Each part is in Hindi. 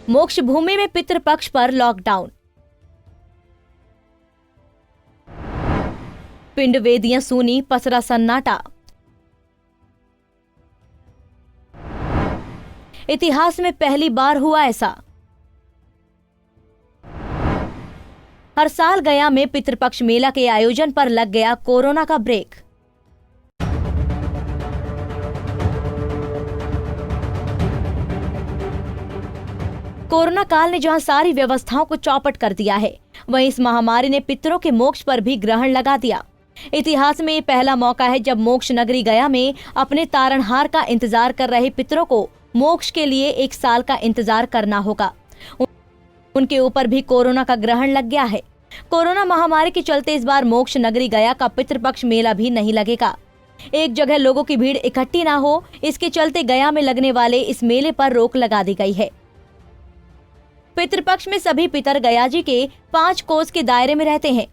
मोक्ष भूमि में पितृपक्ष पर लॉकडाउन। पिंड वेदियां सूनी, पसरा सन्नाटा। इतिहास में पहली बार हुआ ऐसा। हर साल गया में पितृपक्ष मेला के आयोजन पर लग गया कोरोना का ब्रेक। कोरोना काल ने जहां सारी व्यवस्थाओं को चौपट कर दिया है, वहीं इस महामारी ने पितरों के मोक्ष पर भी ग्रहण लगा दिया। इतिहास में ये पहला मौका है जब मोक्ष नगरी गया में अपने तारणहार का इंतजार कर रहे पितरों को मोक्ष के लिए 1 साल का इंतजार करना होगा। उनके ऊपर भी कोरोना का ग्रहण लग गया है। कोरोना महामारी के चलते इस बार मोक्ष नगरी गया का पितृपक्ष मेला भी नहीं लगेगा। एक जगह लोगों की भीड़ इकट्ठी ना हो, इसके चलते गया में लगने वाले इस मेले पर रोक लगा दी गई है। पितृपक्ष में सभी पितर गया जी के 5 कोस के दायरे में रहते हैं।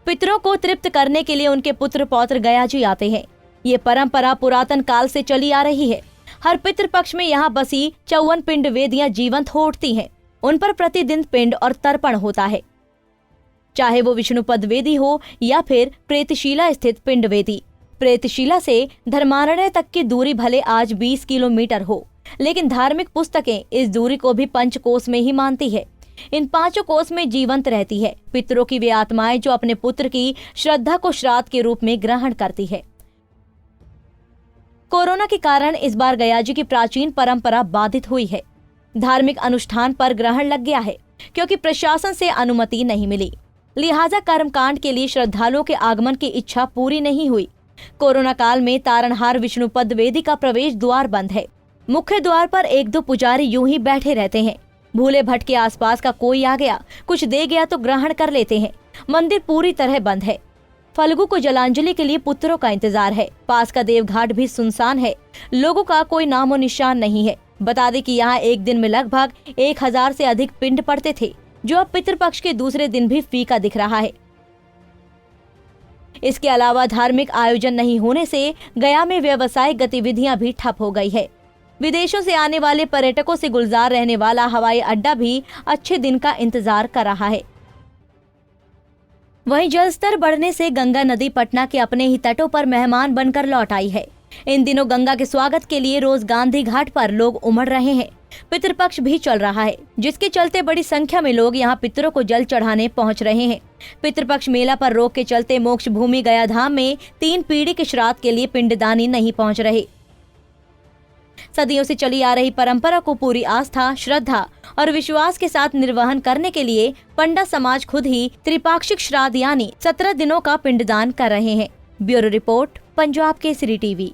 पितरों को तृप्त करने के लिए उनके पुत्र पौत्र गया जी आते हैं। ये परंपरा पुरातन काल से चली आ रही है। हर पितृपक्ष में यहाँ बसी 54 पिंड वेदियां जीवंत हो उठती हैं। उन पर प्रतिदिन पिंड और तर्पण होता है, चाहे वो विष्णुपद वेदी हो या फिर प्रेतशिला स्थित पिंड वेदी। प्रेतशिला से धर्मारण्य तक की दूरी भले आज 20 किलोमीटर हो, लेकिन धार्मिक पुस्तकें इस दूरी को भी 5 कोस में ही मानती है। इन 5 कोस में जीवंत रहती है पितरों की वे आत्माएं जो अपने पुत्र की श्रद्धा को श्राद्ध के रूप में ग्रहण करती है। कोरोना के कारण इस बार गया जी की प्राचीन परंपरा बाधित हुई है। धार्मिक अनुष्ठान पर ग्रहण लग गया है क्योंकि प्रशासन से अनुमति नहीं मिली, लिहाजा कर्मकांड के लिए श्रद्धालुओं के आगमन की इच्छा पूरी नहीं हुई। कोरोना काल में तारणहार विष्णुपद वेदी का प्रवेश द्वार बंद है। मुख्य द्वार पर 1-2 पुजारी यूं ही बैठे रहते हैं। भूले भटके आसपास का कोई आ गया, कुछ दे गया तो ग्रहण कर लेते हैं। मंदिर पूरी तरह बंद है। फल्गु को जलांजलि के लिए पुत्रों का इंतजार है। पास का देवघाट भी सुनसान है। लोगों का कोई नामो निशान नहीं है। बता दें कि यहाँ एक दिन में लगभग 1000 से अधिक पिंड पड़ते थे, जो अब पितृपक्ष के दूसरे दिन भी फीका दिख रहा है। इसके अलावा धार्मिक आयोजन नहीं होने से गया में व्यवसायिक गतिविधियां भी ठप हो गई है। विदेशों से आने वाले पर्यटकों से गुलजार रहने वाला हवाई अड्डा भी अच्छे दिन का इंतजार कर रहा है। वहीं जलस्तर बढ़ने से गंगा नदी पटना के अपने ही तटों पर मेहमान बनकर लौट आई है। इन दिनों गंगा के स्वागत के लिए रोज गांधी घाट पर लोग उमड़ रहे हैं। पितृपक्ष भी चल रहा है, जिसके चलते बड़ी संख्या में लोग यहां पितरों को जल चढ़ाने पहुंच रहे हैं। पितृपक्ष मेला पर रोक के चलते मोक्ष भूमि गया धाम में 3 पीढ़ी के श्राद्ध के लिए पिंडदानी नहीं पहुंच रहे। सदियों से चली आ रही परंपरा को पूरी आस्था, श्रद्धा और विश्वास के साथ निर्वहन करने के लिए पंडा समाज खुद ही त्रिपाक्षिक श्राद्ध यानी 17 दिनों का पिंडदान कर रहे हैं। Bureau report, Punjab Kesari TV.